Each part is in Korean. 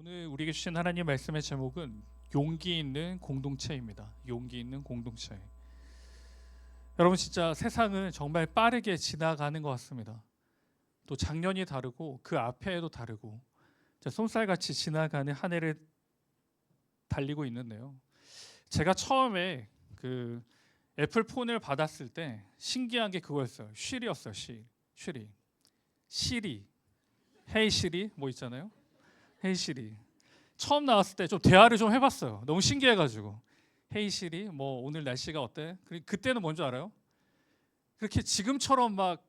오늘 우리에게 주신 하나님 말씀의 제목은 용기 있는 공동체입니다. 용기 있는 공동체. 여러분, 진짜 세상은 정말 빠르게 지나가는 것 같습니다. 또 작년이 다르고 그 앞해도 다르고 쏜살같이 지나가는 한 해를 달리고 있는데요. 제가 처음에 그 애플 폰을 받았을 때 신기한 게 그거였어요. 쉬리였어요. 쉬리. 시리. 헤이 시리 뭐 있잖아요. 헤이 시리. 처음 나왔을 때 좀 대화를 좀 해봤어요. 너무 신기해가지고. 헤이 시리, 뭐 오늘 날씨가 어때? 그때는 뭔지 알아요? 그렇게 지금처럼 막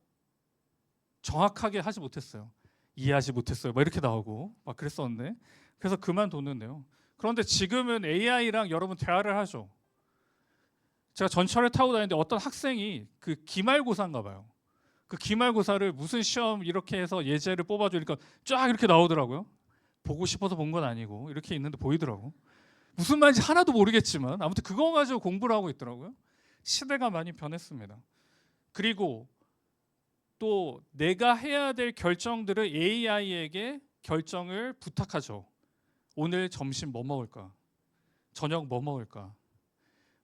정확하게 하지 못했어요. 이해하지 못했어요. 막 이렇게 나오고 막 그랬었는데, 그래서 그만뒀는데요. 그런데 지금은 AI랑 여러분 대화를 하죠. 제가 전철을 타고 다니는데 어떤 학생이 그 기말고사인가 봐요. 그 기말고사를 무슨 시험 이렇게 해서 예제를 뽑아주니까 쫙 이렇게 나오더라고요. 보고 싶어서 본 건 아니고 이렇게 있는데 보이더라고. 무슨 말인지 하나도 모르겠지만 아무튼 그거 가지고 공부를 하고 있더라고요. 시대가 많이 변했습니다. 그리고 또 내가 해야 될 결정들을 AI에게 결정을 부탁하죠. 오늘 점심 뭐 먹을까? 저녁 뭐 먹을까?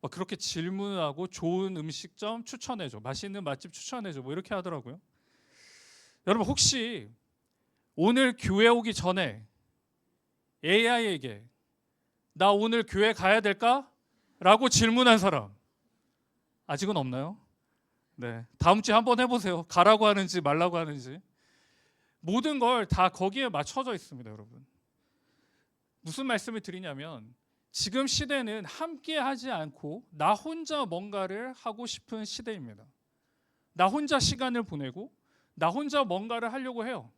그렇게 질문하고 좋은 음식점 추천해줘. 맛있는 맛집 추천해줘. 뭐 이렇게 하더라고요. 여러분, 혹시 오늘 교회 오기 전에 AI에게 나 오늘 교회 가야 될까? 라고 질문한 사람 아직은 없나요? 네, 다음 주에 한번 해보세요. 가라고 하는지 말라고 하는지. 모든 걸 다 거기에 맞춰져 있습니다. 여러분, 무슨 말씀을 드리냐면 지금 시대는 함께 하지 않고 나 혼자 뭔가를 하고 싶은 시대입니다. 나 혼자 시간을 보내고 나 혼자 뭔가를 하려고 해요.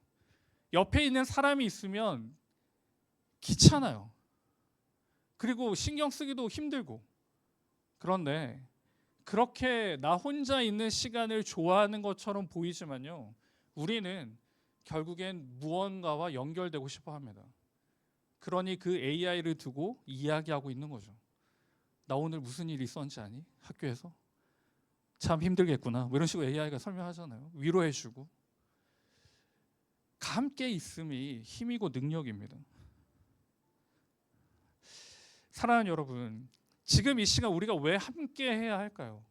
옆에 있는 사람이 있으면 귀찮아요. 그리고 신경 쓰기도 힘들고. 그런데 그렇게 나 혼자 있는 시간을 좋아하는 것처럼 보이지만요, 우리는 결국엔 무언가와 연결되고 싶어 합니다. 그러니 그 AI를 두고 이야기하고 있는 거죠. 나 오늘 무슨 일이 있었는지 아니? 학교에서? 참 힘들겠구나. 뭐 이런 식으로 AI가 설명하잖아요. 위로해주고. 함께 있음이 힘이고 능력입니다. 사랑하는 여러분, 지금 이 시간 우리가 왜 함께 해야 할까요?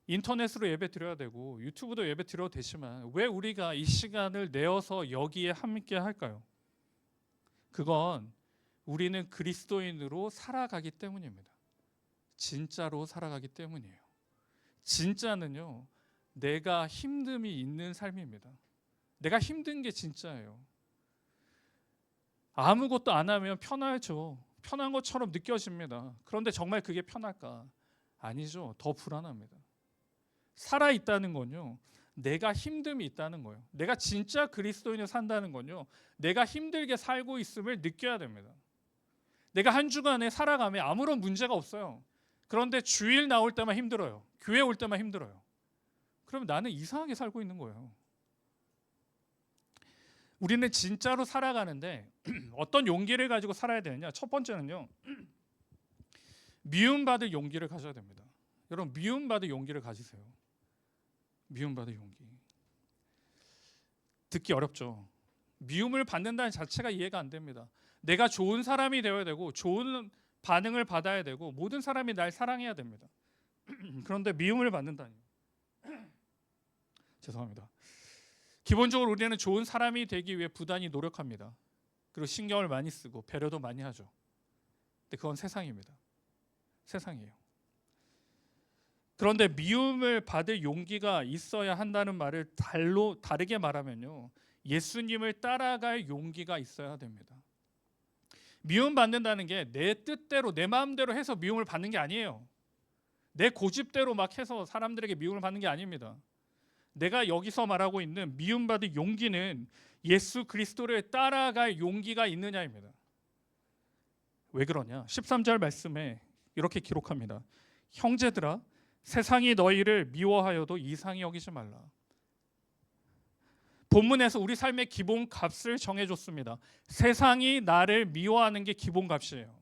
인터넷으로 예배 드려야 되고 유튜브도 예배 드려도 되지만 왜 우리가 이 시간을 내어서 여기에 함께 할까요? 그건 우리는 그리스도인으로 살아가기 때문입니다. 진짜로 살아가기 때문이에요. 진짜는요, 내가 힘듦이 있는 삶입니다. 내가 힘든 게 진짜예요. 아무것도 안 하면 편하죠. 편한 것처럼 느껴집니다. 그런데 정말 그게 편할까? 아니죠. 더 불안합니다. 살아있다는 건요, 내가 힘듦이 있다는 거예요. 내가 진짜 그리스도인을 산다는 건요, 내가 힘들게 살고 있음을 느껴야 됩니다. 내가 한 주간에 살아가면 아무런 문제가 없어요. 그런데 주일 나올 때만 힘들어요. 교회 올 때만 힘들어요. 그러면 나는 이상하게 살고 있는 거예요. 우리는 진짜로 살아가는데 어떤 용기를 가지고 살아야 되느냐? 첫 번째는요, 미움받을 용기를 가져야 됩니다. 여러분, 미움받을 용기를 가지세요. 미움받을 용기. 듣기 어렵죠. 미움을 받는다는 자체가 이해가 안 됩니다. 내가 좋은 사람이 되어야 되고 좋은 반응을 받아야 되고 모든 사람이 날 사랑해야 됩니다. 그런데 미움을 받는다니. 죄송합니다. 기본적으로 우리는 좋은 사람이 되기 위해 부단히 노력합니다. 그리고 신경을 많이 쓰고 배려도 많이 하죠. 근데 그건 세상입니다. 세상이에요. 그런데 미움을 받을 용기가 있어야 한다는 말을 다르게 말하면요, 예수님을 따라갈 용기가 있어야 됩니다. 미움 받는다는 게 내 뜻대로 내 마음대로 해서 미움을 받는 게 아니에요. 내 고집대로 막 해서 사람들에게 미움을 받는 게 아닙니다. 내가 여기서 말하고 있는 미움받을 용기는 예수 그리스도를 따라갈 용기가 있느냐입니다. 왜 그러냐? 13절 말씀에 이렇게 기록합니다. 형제들아, 세상이 너희를 미워하여도 이상히 여기지 말라. 본문에서 우리 삶의 기본값을 정해줬습니다. 세상이 나를 미워하는 게 기본값이에요.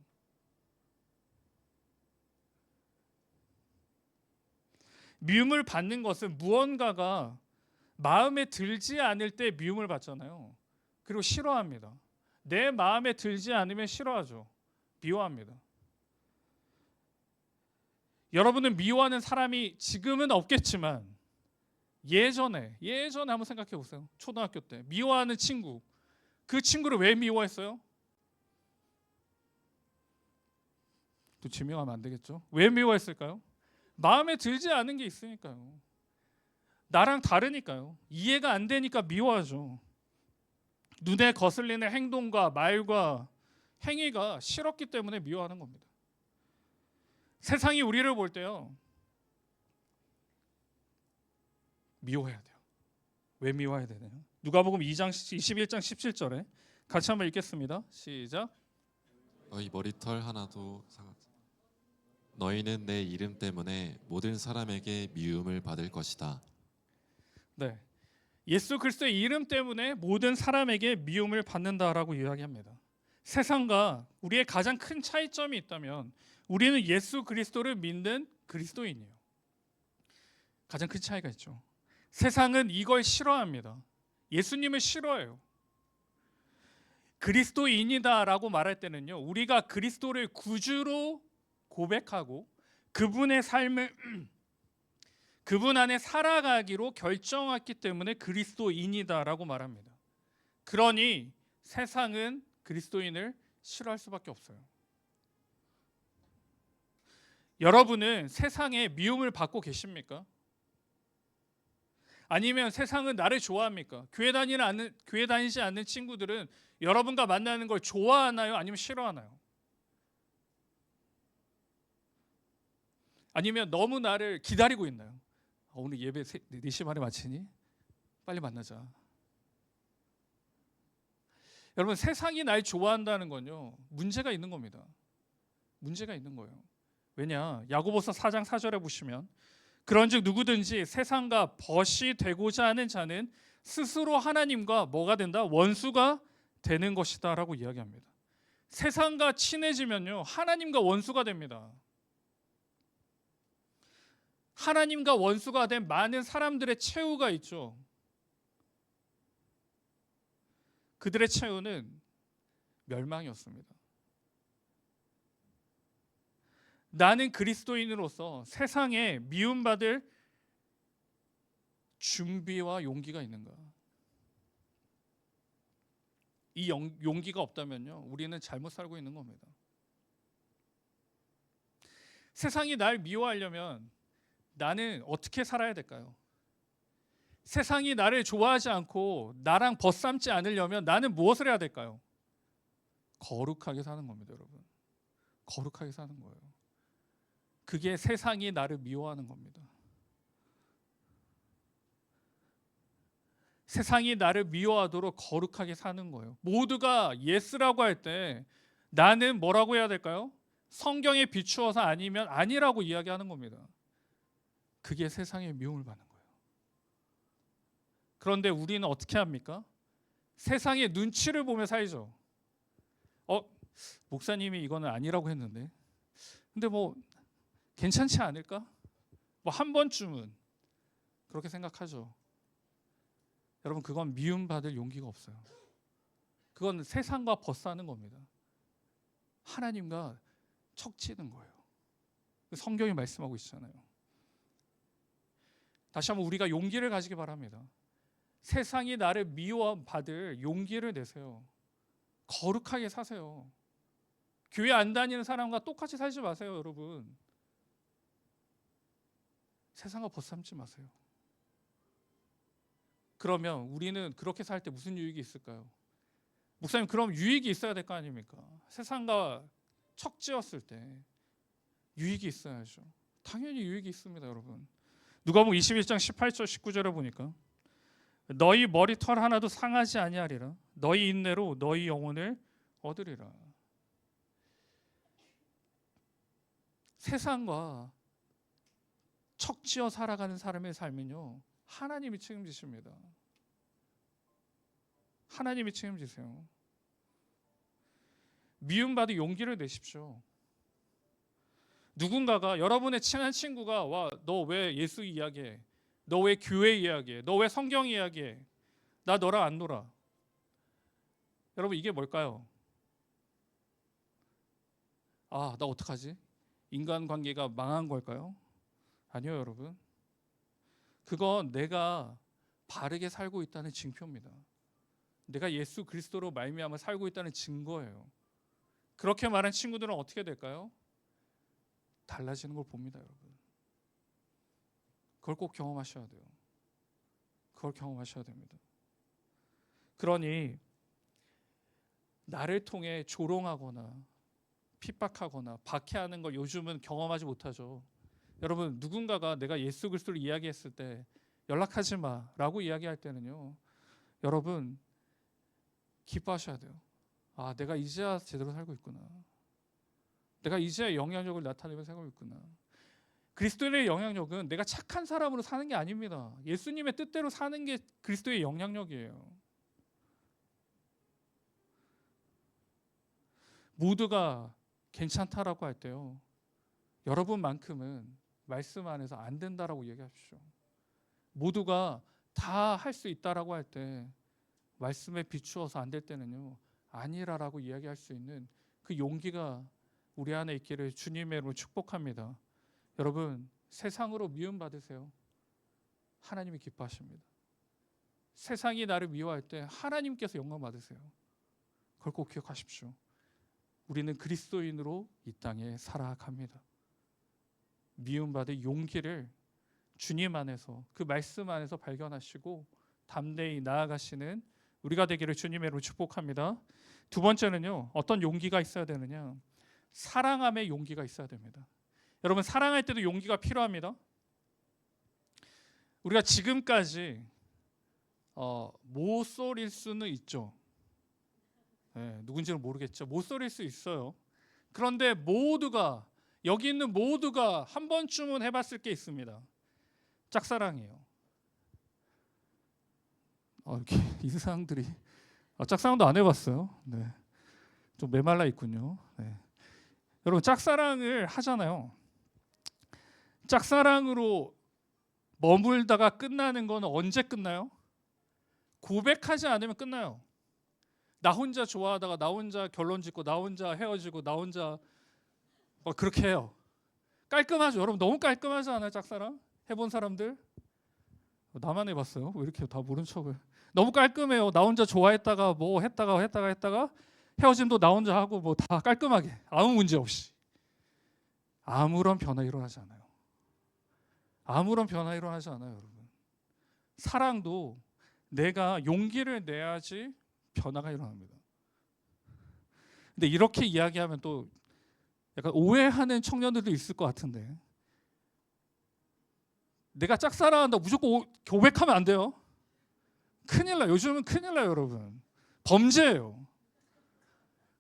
미움을 받는 것은 무언가가 마음에 들지 않을 때 미움을 받잖아요. 그리고 싫어합니다. 내 마음에 들지 않으면 싫어하죠. 미워합니다. 여러분은 미워하는 사람이 지금은 없겠지만 예전에 한번 생각해 보세요. 초등학교 때 미워하는 친구, 그 친구를 왜 미워했어요? 또 지명하면 안 되겠죠. 왜 미워했을까요? 마음에 들지 않은 게 있으니까요. 나랑 다르니까요. 이해가 안 되니까 미워하죠. 눈에 거슬리는 행동과 말과 행위가 싫었기 때문에 미워하는 겁니다. 세상이 우리를 볼 때요, 미워해야 돼요. 왜 미워해야 되나요? 누가복음 2장 21장 17절에 같이 한번 읽겠습니다. 시작. 너희 머리털 하나도 상하지. 너희는 내 이름 때문에 모든 사람에게 미움을 받을 것이다. 네, 예수 그리스도의 이름 때문에 모든 사람에게 미움을 받는다라고 이야기합니다. 세상과 우리의 가장 큰 차이점이 있다면 우리는 예수 그리스도를 믿는 그리스도인이에요. 가장 큰 차이가 있죠. 세상은 이걸 싫어합니다. 예수님을 싫어해요. 그리스도인이다라고 말할 때는요, 우리가 그리스도를 구주로 고백하고 그분의 삶을 그분 안에 살아가기로 결정했기 때문에 그리스도인이다라고 말합니다. 그러니 세상은 그리스도인을 싫어할 수밖에 없어요. 여러분은 세상에 미움을 받고 계십니까? 아니면 세상은 나를 좋아합니까? 교회 다니지 않는 친구들은 여러분과 만나는 걸 좋아하나요? 아니면 싫어하나요? 아니면 너무 나를 기다리고 있나요? 오늘 예배 4시 반에 마치니? 빨리 만나자. 여러분, 세상이 날 좋아한다는 건요, 문제가 있는 겁니다. 문제가 있는 거예요. 왜냐? 야고보서 4장 4절에 보시면 그런즉 누구든지 세상과 벗이 되고자 하는 자는 스스로 하나님과 뭐가 된다? 원수가 되는 것이다 라고 이야기합니다. 세상과 친해지면요, 하나님과 원수가 됩니다. 하나님과 원수가 된 많은 사람들의 최후가 있죠. 그들의 최후는 멸망이었습니다. 나는 그리스도인으로서 세상에 미움받을 준비와 용기가 있는가? 이 용기가 없다면요, 우리는 잘못 살고 있는 겁니다. 세상이 날 미워하려면 나는 어떻게 살아야 될까요? 세상이 나를 좋아하지 않고 나랑 벗삼지 않으려면 나는 무엇을 해야 될까요? 거룩하게 사는 겁니다, 여러분. 거룩하게 사는 거예요. 그게 세상이 나를 미워하는 겁니다. 세상이 나를 미워하도록 거룩하게 사는 거예요. 모두가 예스라고 할 때 나는 뭐라고 해야 될까요? 성경에 비추어서 아니면 아니라고 이야기하는 겁니다. 그게 세상의 미움을 받는 거예요. 그런데 우리는 어떻게 합니까? 세상의 눈치를 보며 살죠. 목사님이 이거는 아니라고 했는데, 근데 뭐 괜찮지 않을까? 뭐 한 번쯤은 그렇게 생각하죠. 여러분, 그건 미움받을 용기가 없어요. 그건 세상과 벗사는 겁니다. 하나님과 척지는 거예요. 성경이 말씀하고 있잖아요. 다시 한번 우리가 용기를 가지기 바랍니다. 세상이 나를 미워받을 용기를 내세요. 거룩하게 사세요. 교회 안 다니는 사람과 똑같이 살지 마세요, 여러분. 세상과 벗삼지 마세요. 그러면 우리는 그렇게 살 때 무슨 유익이 있을까요? 목사님, 그럼 유익이 있어야 될 거 아닙니까? 세상과 척지었을 때 유익이 있어야죠. 당연히 유익이 있습니다, 여러분. 누가복음 21장 18절 19절에 보니까 너희 머리털 하나도 상하지 아니하리라. 너희 인내로 너희 영혼을 얻으리라. 세상과 척지어 살아가는 사람의 삶은요, 하나님이 책임지십니다. 하나님이 책임지세요. 미움받을 용기를 내십시오. 누군가가, 여러분의 친한 친구가 와, 너 왜 예수 이야기해? 너 왜 교회 이야기해? 너 왜 성경 이야기해? 나 너랑 안 놀아. 여러분 이게 뭘까요? 아, 나 어떡하지? 인간관계가 망한 걸까요? 아니요, 여러분. 그건 내가 바르게 살고 있다는 징표입니다. 내가 예수 그리스도로 말미암아 살고 있다는 증거예요. 그렇게 말한 친구들은 어떻게 될까요? 달라지는 걸 봅니다, 여러분. 그걸 꼭 경험하셔야 돼요. 그걸 경험하셔야 됩니다. 그러니 나를 통해 조롱하거나 핍박하거나 박해하는 걸 요즘은 경험하지 못하죠. 여러분, 누군가가 내가 예수 그리스도를 이야기했을 때 연락하지 마라고 이야기할 때는요, 여러분 기뻐하셔야 돼요. 아, 내가 이제야 제대로 살고 있구나. 내가 이제야 영향력을 나타내면서 살고 있구나. 그리스도의 영향력은 내가 착한 사람으로 사는 게 아닙니다. 예수님의 뜻대로 사는 게 그리스도의 영향력이에요. 모두가 괜찮다라고 할 때요, 여러분만큼은 말씀 안에서 안 된다라고 얘기하십시오. 모두가 다 할 수 있다라고 할 때 말씀에 비추어서 안 될 때는요, 아니라라고 이야기할 수 있는 그 용기가 우리 안에 있기를 주님의 이름으로 축복합니다. 여러분, 세상으로 미움 받으세요. 하나님이 기뻐하십니다. 세상이 나를 미워할 때 하나님께서 영광 받으세요. 그걸 꼭 기억하십시오. 우리는 그리스도인으로 이 땅에 살아갑니다. 미움받을 용기를 주님 안에서, 그 말씀 안에서 발견하시고 담대히 나아가시는 우리가 되기를 주님의 이름으로 축복합니다. 두 번째는요, 어떤 용기가 있어야 되느냐? 사랑함의 용기가 있어야 됩니다. 여러분, 사랑할 때도 용기가 필요합니다. 우리가 지금까지 모쏠일 수는 있죠. 네, 누군지는 모르겠죠. 모쏠일 수 있어요. 그런데 모두가, 여기 있는 모두가 한 번쯤은 해봤을 게 있습니다. 짝사랑이에요. 이렇게 인상들이, 짝사랑도 안 해봤어요. 네, 좀 메말라 있군요. 네. 여러분, 짝사랑을 하잖아요. 짝사랑으로 머물다가 끝나는 건 언제 끝나요? 고백하지 않으면 끝나요. 나 혼자 좋아하다가 나 혼자 결론 짓고 나 혼자 헤어지고 나 혼자 그렇게 해요. 깔끔하죠. 여러분, 너무 깔끔하지 않아요? 짝사랑 해본 사람들? 나만 해봤어요? 왜 이렇게 다 모른 척을. 너무 깔끔해요. 나 혼자 좋아했다가 뭐 했다가 헤어짐도 나 혼자 하고 뭐 다 깔끔하게, 아무 문제 없이. 아무런 변화 일어나지 않아요. 아무런 변화 일어나지 않아요, 여러분. 사랑도 내가 용기를 내야지 변화가 일어납니다. 근데 이렇게 이야기하면 또 약간 오해하는 청년들도 있을 것 같은데, 내가 짝사랑한다 무조건 고백하면 안 돼요. 큰일 나요. 요즘은 큰일 나요, 여러분. 범죄예요.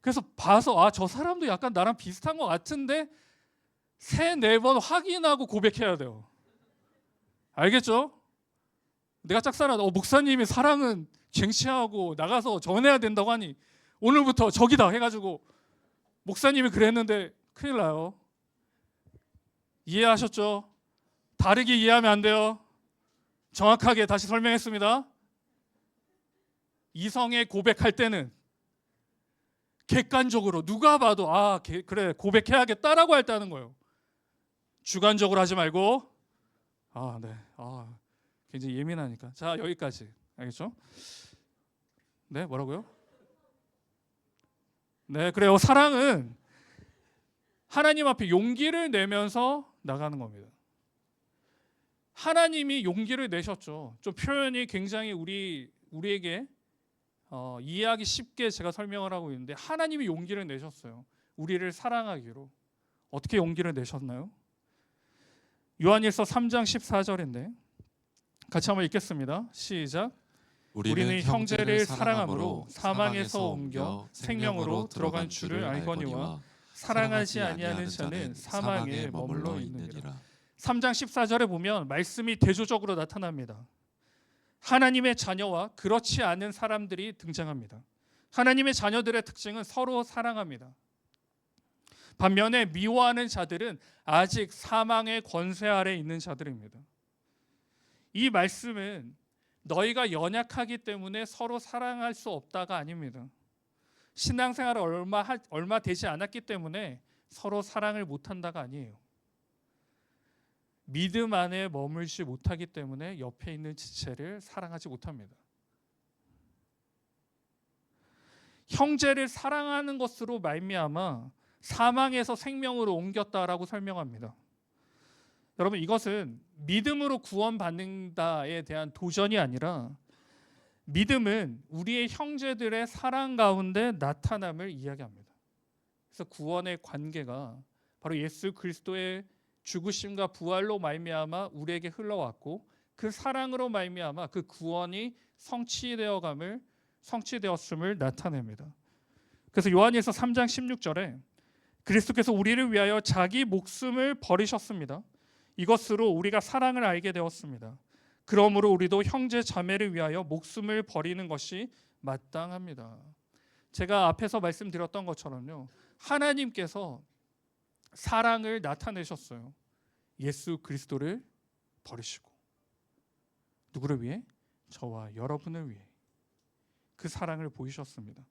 그래서 봐서 저 사람도 약간 나랑 비슷한 것 같은데 3-4번 확인하고 고백해야 돼요. 알겠죠? 내가 짝사랑한다. 목사님이 사랑은 쟁취하고 나가서 전해야 된다고 하니 오늘부터 저기다 해가지고 목사님이 그랬는데 큰일 나요. 이해하셨죠? 다르게 이해하면 안 돼요. 정확하게 다시 설명했습니다. 이성에 고백할 때는 객관적으로 누가 봐도 그래 고백해야겠다라고 할 때 하는 거예요. 주관적으로 하지 말고. 네. 굉장히 예민하니까. 자, 여기까지. 알겠죠? 네, 뭐라고요? 네, 그래요. 사랑은 하나님 앞에 용기를 내면서 나가는 겁니다. 하나님이 용기를 내셨죠. 좀 표현이 굉장히 우리에게 이해하기 쉽게 제가 설명을 하고 있는데, 하나님이 용기를 내셨어요. 우리를 사랑하기로. 어떻게 용기를 내셨나요? 요한일서 3장 14절인데 같이 한번 읽겠습니다. 시작. 우리는 형제를 사랑함으로 사망에서 옮겨 생명으로 들어간 줄을 알거니와 사랑하지 아니하는 자는 사망에 머물러 있느니라. 3장 14절에 보면 말씀이 대조적으로 나타납니다. 하나님의 자녀와 그렇지 않은 사람들이 등장합니다. 하나님의 자녀들의 특징은 서로 사랑합니다. 반면에 미워하는 자들은 아직 사망의 권세 아래 있는 자들입니다. 이 말씀은 너희가 연약하기 때문에 서로 사랑할 수 없다가 아닙니다. 신앙생활을 얼마 되지 않았기 때문에 서로 사랑을 못한다가 아니에요. 믿음 안에 머물지 못하기 때문에 옆에 있는 지체를 사랑하지 못합니다. 형제를 사랑하는 것으로 말미암아 사망에서 생명으로 옮겼다라고 설명합니다. 여러분, 이것은 믿음으로 구원받는다에 대한 도전이 아니라 믿음은 우리의 형제들의 사랑 가운데 나타남을 이야기합니다. 그래서 구원의 관계가 바로 예수 그리스도의 죽으심과 부활로 말미암아 우리에게 흘러왔고 그 사랑으로 말미암아 그 구원이 성취되었음을 나타냅니다. 그래서 요한일서 3장 16절에 그리스도께서 우리를 위하여 자기 목숨을 버리셨습니다. 이것으로 우리가 사랑을 알게 되었습니다. 그러므로 우리도 형제 자매를 위하여 목숨을 버리는 것이 마땅합니다. 제가 앞에서 말씀드렸던 것처럼요, 하나님께서 사랑을 나타내셨어요. 예수 그리스도를 버리시고 누구를 위해? 저와 여러분을 위해 그 사랑을 보이셨습니다.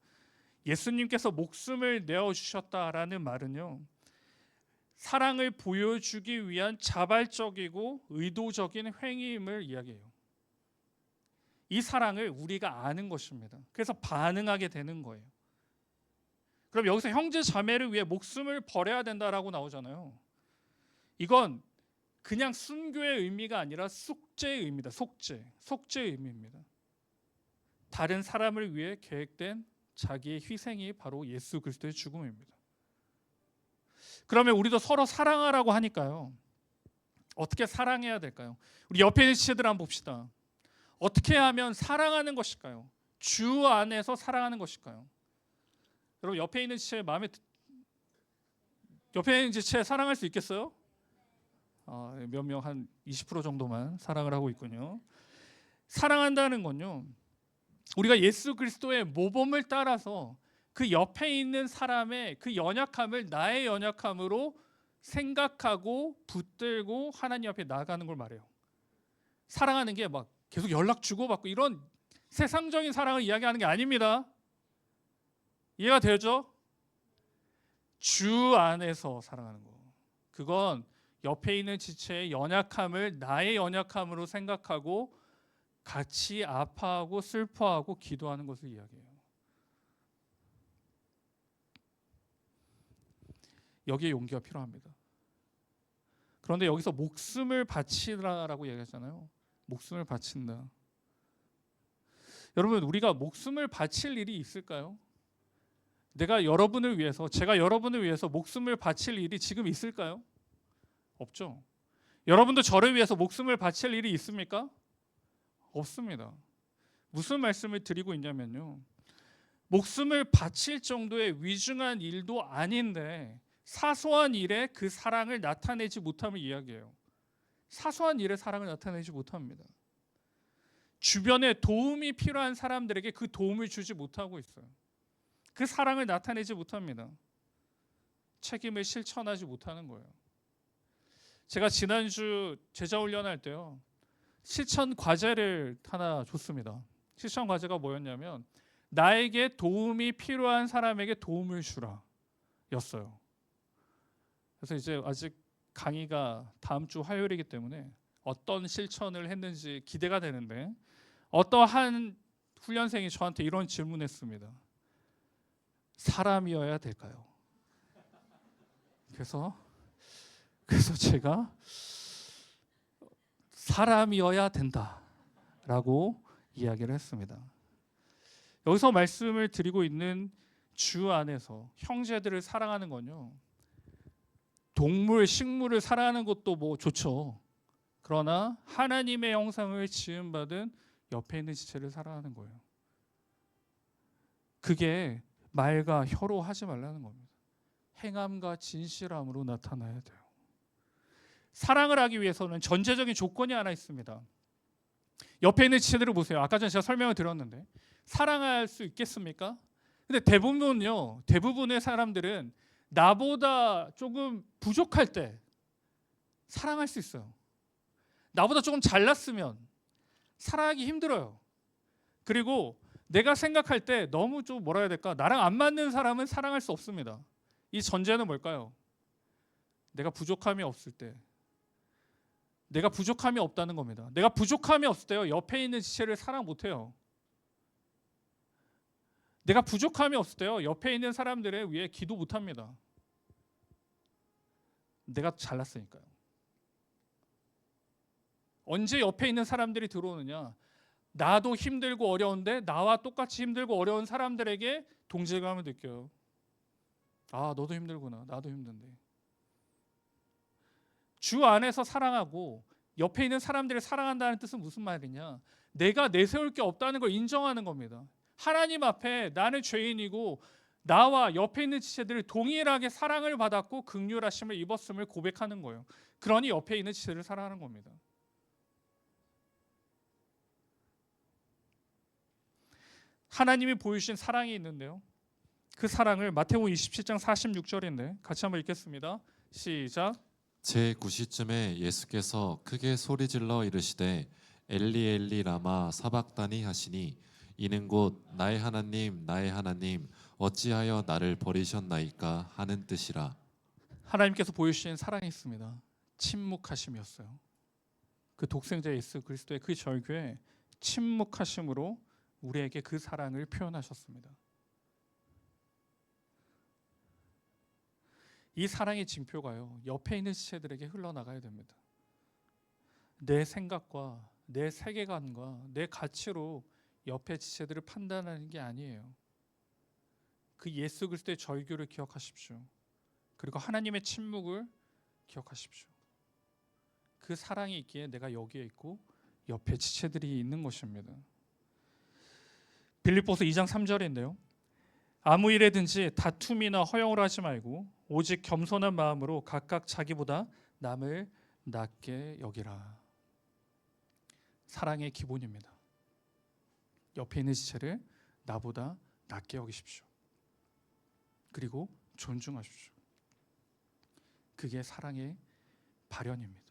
예수님께서 목숨을 내어주셨다라는 말은요, 사랑을 보여주기 위한 자발적이고 의도적인 행위임을 이야기해요. 이 사랑을 우리가 아는 것입니다. 그래서 반응하게 되는 거예요. 그럼 여기서 형제 자매를 위해 목숨을 버려야 된다라고 나오잖아요. 이건 그냥 순교의 의미가 아니라 속죄의 의미입니다. 속죄의 의미입니다. 다른 사람을 위해 계획된 자기의 희생이 바로 예수 그리스도의 죽음입니다. 그러면 우리도 서로 사랑하라고 하니까요, 어떻게 사랑해야 될까요? 우리 옆에 있는 지체들 한번 봅시다. 어떻게 하면 사랑하는 것일까요? 주 안에서 사랑하는 것일까요? 여러분, 옆에 있는 지체 사랑할 수 있겠어요? 몇 명 한 20% 정도만 사랑을 하고 있군요. 사랑한다는 건요, 우리가 예수 그리스도의 모범을 따라서 그 옆에 있는 사람의 그 연약함을 나의 연약함으로 생각하고 붙들고 하나님 앞에 나아가는 걸 말해요. 사랑하는 게 막 계속 연락 주고받고 이런 세상적인 사랑을 이야기하는 게 아닙니다. 이해가 되죠? 주 안에서 사랑하는 거. 그건 옆에 있는 지체의 연약함을 나의 연약함으로 생각하고 같이 아파하고 슬퍼하고 기도하는 것을 이야기해요. 여기에 용기가 필요합니다. 그런데 여기서 목숨을 바치라라고 얘기하잖아요. 목숨을 바친다. 여러분, 우리가 목숨을 바칠 일이 있을까요? 제가 여러분을 위해서 목숨을 바칠 일이 지금 있을까요? 없죠. 여러분도 저를 위해서 목숨을 바칠 일이 있습니까? 없습니다. 무슨 말씀을 드리고 있냐면요, 목숨을 바칠 정도의 위중한 일도 아닌데 사소한 일에 그 사랑을 나타내지 못함을 이야기해요. 사소한 일에 사랑을 나타내지 못합니다. 주변에 도움이 필요한 사람들에게 그 도움을 주지 못하고 있어요. 그 사랑을 나타내지 못합니다. 책임을 실천하지 못하는 거예요. 제가 지난주 제자 훈련할 때요, 실천 과제를 하나 줬습니다. 실천 과제가 뭐였냐면 나에게 도움이 필요한 사람에게 도움을 주라 였어요. 그래서 이제 아직 강의가 다음 주 화요일이기 때문에 어떤 실천을 했는지 기대가 되는데, 어떠한 훈련생이 저한테 이런 질문했습니다. 사람이어야 될까요? 그래서 제가 사람이어야 된다라고 이야기를 했습니다. 여기서 말씀을 드리고 있는 주 안에서 형제들을 사랑하는 건요, 동물, 식물을 사랑하는 것도 뭐 좋죠. 그러나 하나님의 형상을 지음받은 옆에 있는 지체를 사랑하는 거예요. 그게 말과 혀로 하지 말라는 겁니다. 행함과 진실함으로 나타나야 돼요. 사랑을 하기 위해서는 전제적인 조건이 하나 있습니다. 옆에 있는 지체들을 보세요. 아까 전에 제가 설명을 드렸는데 사랑할 수 있겠습니까? 근데 대부분의 사람들은 나보다 조금 부족할 때 사랑할 수 있어요. 나보다 조금 잘났으면 사랑하기 힘들어요. 그리고 내가 생각할 때 너무 좀 뭐라 해야 될까? 나랑 안 맞는 사람은 사랑할 수 없습니다. 이 전제는 뭘까요? 내가 부족함이 없을 때. 내가 부족함이 없다는 겁니다. 내가 부족함이 없을 때요, 옆에 있는 지체를 사랑 못해요. 내가 부족함이 없을 때요, 옆에 있는 사람들을 위해 기도 못합니다. 내가 잘났으니까요. 언제 옆에 있는 사람들이 들어오느냐? 나도 힘들고 어려운데 나와 똑같이 힘들고 어려운 사람들에게 동질감을 느껴요. 아, 너도 힘들구나. 나도 힘든데. 주 안에서 사랑하고 옆에 있는 사람들을 사랑한다는 뜻은 무슨 말이냐? 내가 내세울 게 없다는 걸 인정하는 겁니다. 하나님 앞에 나는 죄인이고 나와 옆에 있는 지체들을 동일하게 사랑을 받았고 긍휼하심을 입었음을 고백하는 거예요. 그러니 옆에 있는 지체를 사랑하는 겁니다. 하나님이 보여주신 사랑이 있는데요, 그 사랑을 마태복음 27장 46절인데 같이 한번 읽겠습니다. 시작. 제9시쯤에 예수께서 크게 소리질러 이르시되 엘리 엘리 라마 사박다니 하시니 이는 곧 나의 하나님 어찌하여 나를 버리셨나이까 하는 뜻이라. 하나님께서 보여주신 사랑이 있습니다. 침묵하심이었어요. 그 독생자 예수 그리스도의 그 절규에 침묵하심으로 우리에게 그 사랑을 표현하셨습니다. 이 사랑의 징표가요, 옆에 있는 지체들에게 흘러나가야 됩니다. 내 생각과 내 세계관과 내 가치로 옆에 지체들을 판단하는 게 아니에요. 그 예수 그리스도의 절규를 기억하십시오. 그리고 하나님의 침묵을 기억하십시오. 그 사랑이 있기에 내가 여기에 있고 옆에 지체들이 있는 것입니다. 빌립보서 2장 3절인데요. 아무 일에든지 다툼이나 허영을 하지 말고 오직 겸손한 마음으로 각각 자기보다 남을 낮게 여기라. 사랑의 기본입니다. 옆에 있는 지체를 나보다 낮게 여기십시오. 그리고 존중하십시오. 그게 사랑의 발현입니다.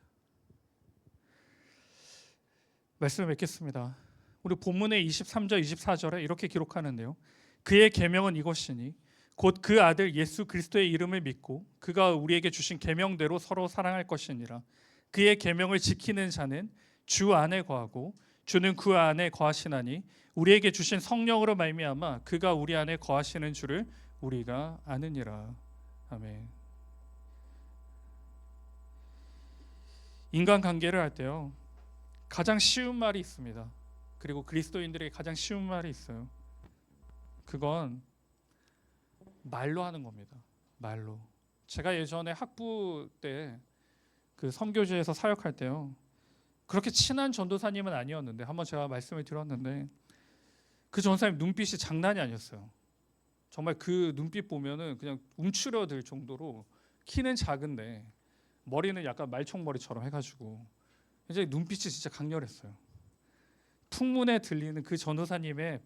말씀을 맺겠습니다. 우리 본문의 23절 24절에 이렇게 기록하는데요. 그의 계명은 이것이니 곧 그 아들 예수 그리스도의 이름을 믿고 그가 우리에게 주신 계명대로 서로 사랑할 것이니라. 그의 계명을 지키는 자는 주 안에 거하고 주는 그 안에 거하시나니 우리에게 주신 성령으로 말미암아 그가 우리 안에 거하시는 줄을 우리가 아느니라. 아멘. 인간관계를 할 때요, 가장 쉬운 말이 있습니다. 그리고 그리스도인들에게 가장 쉬운 말이 있어요. 그건 말로 하는 겁니다. 말로. 제가 예전에 학부 때 그 선교지에서 사역할 때요, 그렇게 친한 전도사님은 아니었는데 한번 제가 말씀을 드렸는데 그 전사님 눈빛이 장난이 아니었어요. 정말 그 눈빛 보면은 그냥 움츠려들 정도로, 키는 작은데 머리는 약간 말총머리처럼 해가지고 이제 눈빛이 진짜 강렬했어요. 풍문에 들리는 그 전도사님의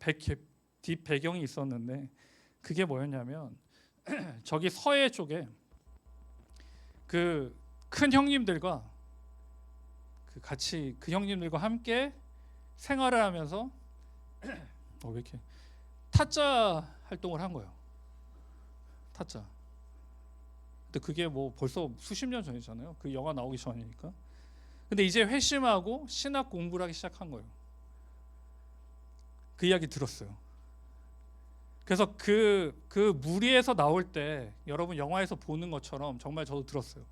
뒷 배경이 있었는데 그게 뭐였냐면 저기 서해 쪽에 그 큰 형님들과 같이 그 형님들과 함께 생활을 하면서 왜 이렇게 타짜 활동을 한 거예요. 타짜. 근데 그게 뭐 벌써 수십 년 전이잖아요. 그 영화 나오기 전이니까. 근데 이제 회심하고 신학 공부를 하기 시작한 거예요. 그 이야기 들었어요. 그래서 그 무리에서 나올 때 여러분 영화에서 보는 것처럼 정말 저도 들었어요.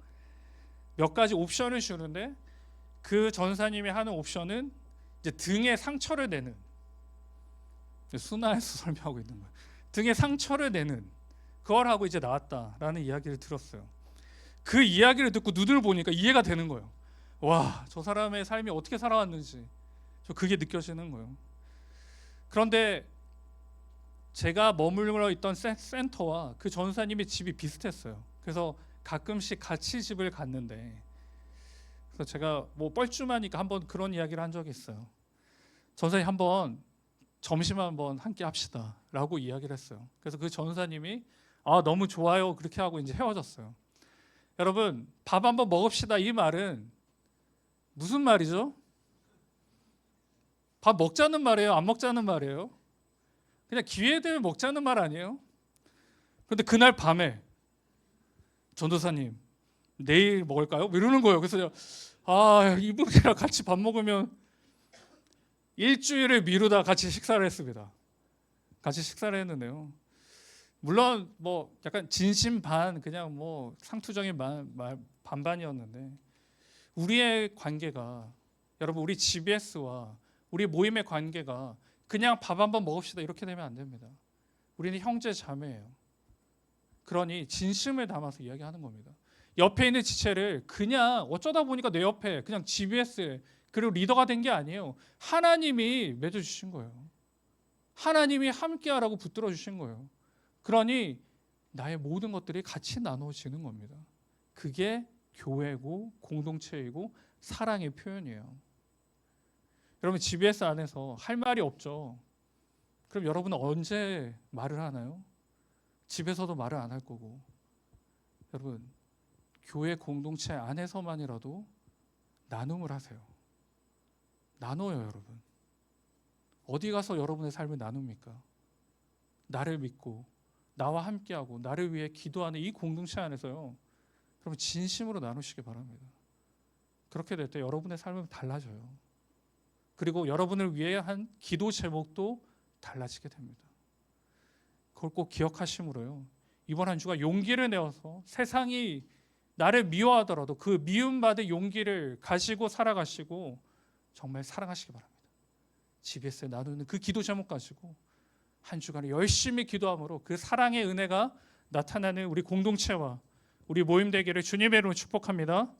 몇 가지 옵션을 주는데 그 전사님이 하는 옵션은 이제 등에 상처를 내는, 순화해서 설명하고 있는 거예요. 등에 상처를 내는 그걸 하고 이제 나왔다라는 이야기를 들었어요. 그 이야기를 듣고 눈을 보니까 이해가 되는 거예요. 와, 저 사람의 삶이 어떻게 살아왔는지 저 그게 느껴지는 거예요. 그런데 제가 머물러 있던 센터와 그 전사님의 집이 비슷했어요. 그래서 가끔씩 같이 집을 갔는데, 그래서 제가 뭐 뻘쭘하니까 한번 그런 이야기를 한 적이 있어요. 전사님 한번 점심 한번 함께 합시다라고 이야기를 했어요. 그래서 그 전사님이 너무 좋아요 그렇게 하고 이제 헤어졌어요. 여러분, 밥 한번 먹읍시다 이 말은 무슨 말이죠? 밥 먹자는 말이에요? 안 먹자는 말이에요? 그냥 기회 되면 먹자는 말 아니에요? 그런데 그날 밤에 전도사님 내일 먹을까요? 뭐 이러는 거예요. 그래서 이분이랑 같이 밥 먹으면 일주일을 미루다 같이 식사를 했습니다. 같이 식사를 했는데요. 물론 뭐 약간 진심 반 그냥 뭐 상투적인 반반이었는데 우리의 관계가 여러분 우리 GBS와 우리 모임의 관계가 그냥 밥 한번 먹읍시다 이렇게 되면 안 됩니다. 우리는 형제 자매예요. 그러니 진심을 담아서 이야기하는 겁니다. 옆에 있는 지체를 그냥 어쩌다 보니까 내 옆에 그냥 GBS 그리고 리더가 된 게 아니에요. 하나님이 맺어주신 거예요. 하나님이 함께하라고 붙들어 주신 거예요. 그러니 나의 모든 것들이 같이 나눠지는 겁니다. 그게 교회고 공동체이고 사랑의 표현이에요. 여러분 GBS 안에서 할 말이 없죠. 그럼 여러분은 언제 말을 하나요? 집에서도 말을 안 할 거고. 여러분 교회 공동체 안에서만이라도 나눔을 하세요. 나눠요 여러분. 어디 가서 여러분의 삶을 나눕니까? 나를 믿고 나와 함께하고 나를 위해 기도하는 이 공동체 안에서요. 여러분 진심으로 나누시기 바랍니다. 그렇게 될 때 여러분의 삶은 달라져요. 그리고 여러분을 위해 한 기도 제목도 달라지게 됩니다. 그걸 꼭 기억하심으로요. 이번 한 주가 용기를 내어서 세상이 나를 미워하더라도 그 미움받을 용기를 가지고 살아가시고 정말 사랑하시기 바랍니다. GBS에 나누는 그 기도 제목 가지고 한 주간에 열심히 기도함으로 그 사랑의 은혜가 나타나는 우리 공동체와 우리 모임 되기를 주님의 이름으로 축복합니다.